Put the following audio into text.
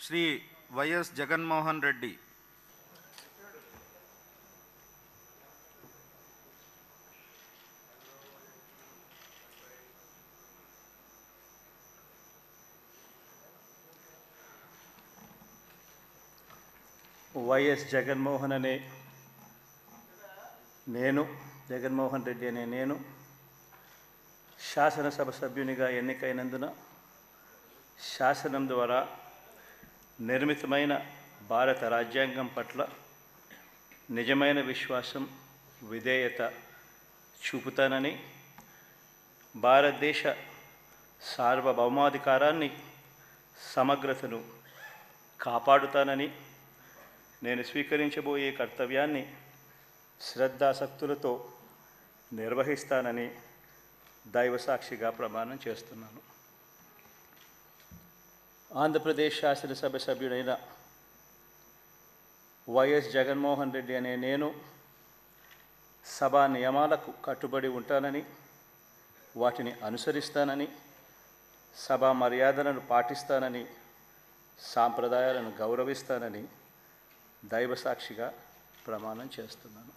Shri YS Jaganmohan Reddy YS Jaganmohan అనే నేను జగన్మోహన్ రెడ్డి అనే నేను శాసనసభ సభ్యునిగా ఎన్నికైనందున శాసనం ద్వారా నిర్మితమైన భారత రాజ్యాంగం పట్ల నిజమైన విశ్వాసం విధేయత చూపుతానని, భారతదేశ సార్వభౌమాధికారాన్ని సమగ్రతను కాపాడుతానని, నేను స్వీకరించబోయే కర్తవ్యాన్ని శ్రద్ధాసక్తులతో నిర్వహిస్తానని దైవసాక్షిగా ప్రమాణం చేస్తున్నాను. ఆంధ్రప్రదేశ్ శాసనసభ సభ్యుడైన వైఎస్ జగన్మోహన్ రెడ్డి అనే నేను సభా నియమాలకు కట్టుబడి ఉంటానని, వాటిని అనుసరిస్తానని, సభా మర్యాదలను పాటిస్తానని, సాంప్రదాయాలను గౌరవిస్తానని దైవసాక్షిగా ప్రమాణం చేస్తున్నాను.